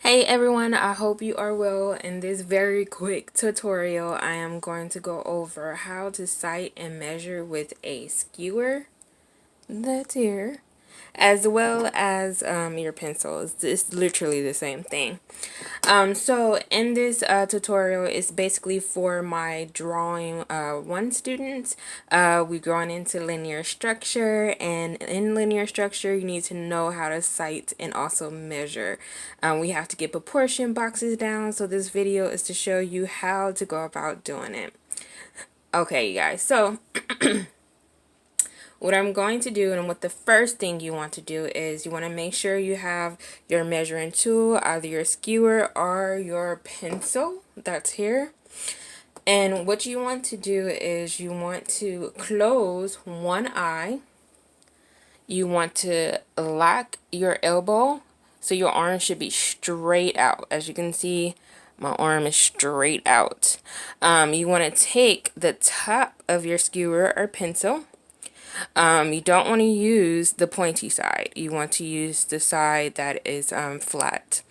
Hey everyone, I hope you are well. In this very quick tutorial, I am going to go over how to sight and measure with a skewer that's here, as well as your pencils. It's literally the same thing. So in this tutorial, it's basically for my drawing 1 students. We're going into linear structure, and in linear structure, you need to know how to sight and also measure. We have to get proportion boxes down, so this video is to show you how to go about doing it. Okay, you guys, so what I'm going to do, and what the first thing you want to do is you want to make sure you have your measuring tool, either your skewer or your pencil that's here. And what you want to do is you want to close one eye. You want to lock your elbow, so your arm should be straight out. As you can see, my arm is straight out. You want to take the top of your skewer or pencil. You don't want to use the pointy side. You want to use the side that is flat.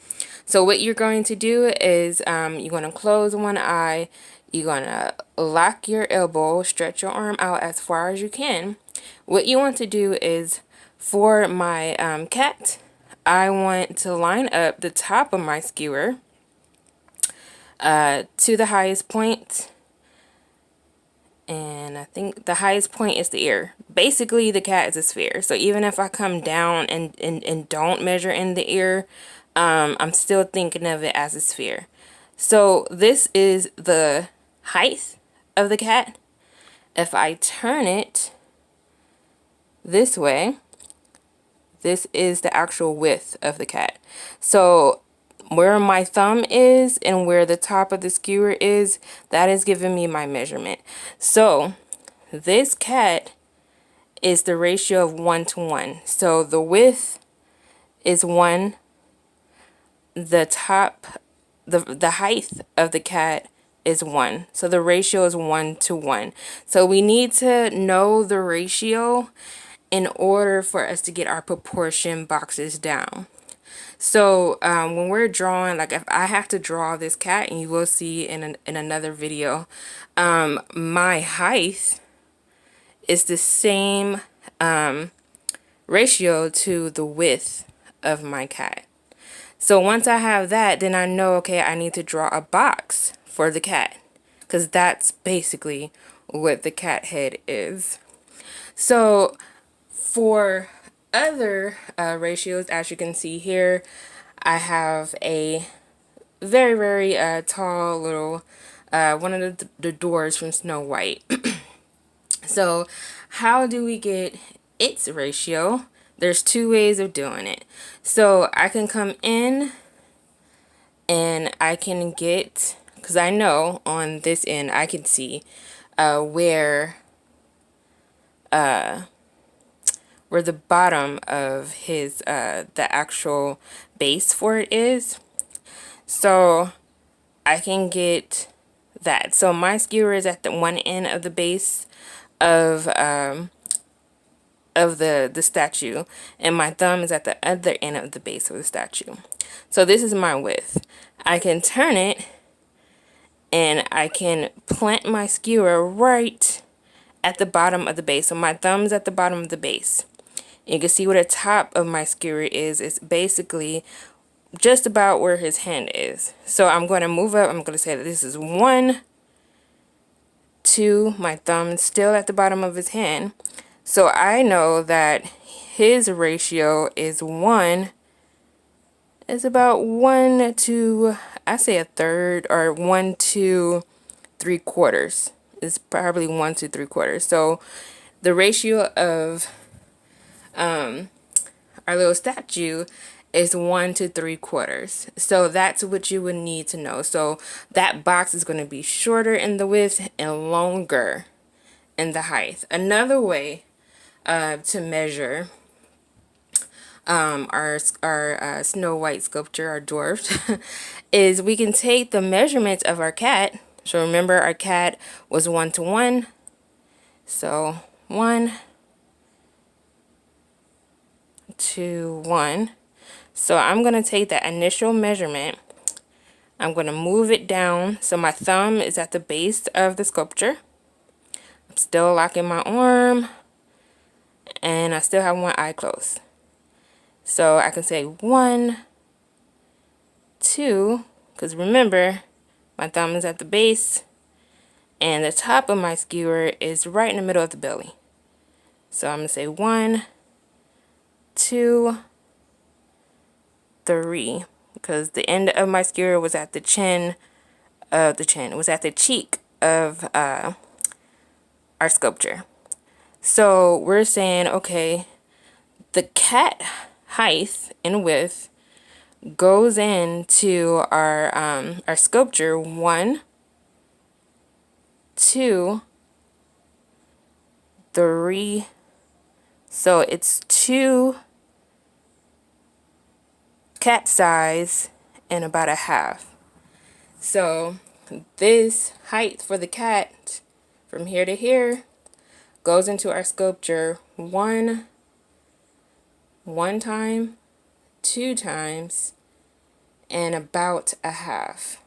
So what you're going to do is you're going to close one eye. You're going to lock your elbow, stretch your arm out as far as you can. What you want to do is, for my cat, I want to line up the top of my skewer to the highest point. And I think the highest point is the ear. Basically, the cat is a sphere. So even if I come down and don't measure in the ear, I'm still thinking of it as a sphere. So this is the height of the cat. If I turn it this way, this is the actual width of the cat. So where my thumb is and where the top of the skewer is, that is giving me my measurement. So this cat is the ratio of 1 to 1. So the width is 1. The top, the height of the cat is 1. So the ratio is 1 to 1. So we need to know the ratio in order for us to get our proportion boxes down. So when we're drawing, like if I have to draw this cat, and you will see in another video, my height is the same ratio to the width of my cat. So once I have that, then I know, okay, I need to draw a box for the cat, because that's basically what the cat head is. So for other ratios, as you can see here, I have a very tall little one of the doors from Snow White. So how do we get its ratio? There's 2 ways of doing it. So I can come in and I can get, because I know on this end I can see where the bottom of his the actual base for it is. So I can get that. So my skewer is at the one end of the base of the statue, and my thumb is at the other end of the base of the statue. So this is my width. I can turn it and I can plant my skewer right at the bottom of the base. So my thumb's at the bottom of the base. You can see where the top of my skewer is. It's basically just about where his hand is. So I'm going to move up. I'm going to say that this is 1, 2. My thumb is still at the bottom of his hand. So I know that his ratio is 1. It's about 1 to, I say a third, or 1 to 3/4. It's probably 1 to 3/4. So the ratio of our little statue is 1 to 3/4. So that's what you would need to know. So that box is going to be shorter in the width and longer in the height. Another way to measure our Snow White sculpture, our dwarf, is we can take the measurements of our cat. So remember, our cat was 1 to 1. So 1 to 1. So I'm going to take that initial measurement. I'm going to move it down so my thumb is at the base of the sculpture. I'm still locking my arm, and I still have one eye closed. So I can say 1, 2, because remember, my thumb is at the base, and the top of my skewer is right in the middle of the belly. So I'm going to say 1, 2, 3, because the end of my skewer was at the chin of the chin. It was at the cheek of our sculpture. So we're saying, okay, the cat height and width goes into our sculpture 1, 2, 3. So it's 2 cat size and about a half. So this height for the cat from here to here goes into our sculpture one time, 2 times, and about a half.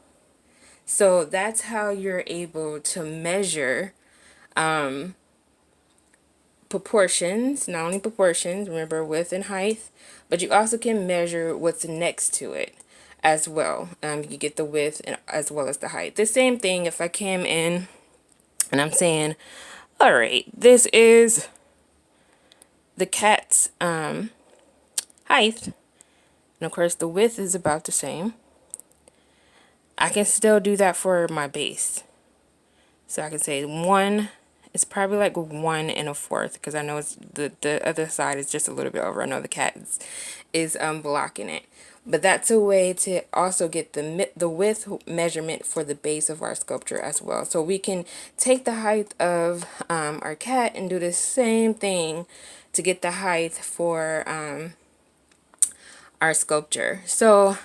So that's how you're able to measure proportions, not only proportions, remember width and height, but you also can measure what's next to it as well. You get the width and as well as the height. The same thing if I came in and I'm saying, all right, this is the cat's height, and of course the width is about the same. I can still do that for my base. So I can say 1, it's probably like 1 1/4, because I know it's the other side is just a little bit over. I know the cat is blocking it. But that's a way to also get the width measurement for the base of our sculpture as well. So we can take the height of our cat and do the same thing to get the height for our sculpture. So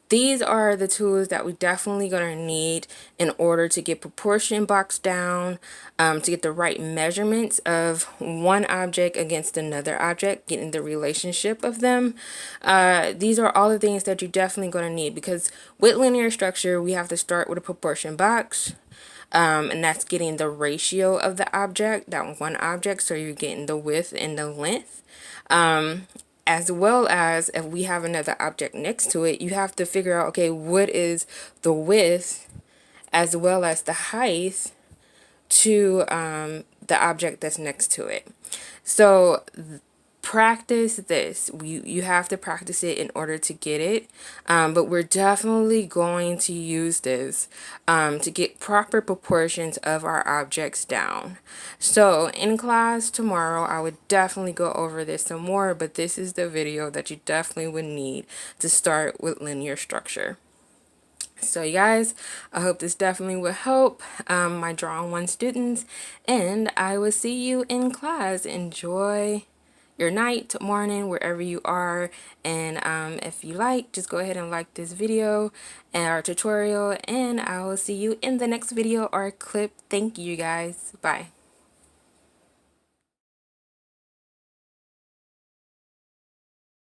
these are the tools that we definitely going to need in order to get proportion boxed down, to get the right measurements of one object against another object, getting the relationship of them. These are all the things that you're definitely going to need, because with linear structure, we have to start with a proportion box. And that's getting the ratio of the object, that one object, so you're getting the width and the length. As well as if we have another object next to it, you have to figure out, okay, what is the width as well as the height to the object that's next to it. So practice this. You have to practice it in order to get it, but we're definitely going to use this to get proper proportions of our objects down. So in class tomorrow I would definitely go over this some more, but this is the video that you definitely would need to start with linear structure. So you guys, I hope this definitely will help my Drawing One students, and I will see you in class. Enjoy your night, morning, wherever you are, and if you like, just go ahead and like this video and our tutorial, and I will see you in the next video or clip. Thank you guys. Bye.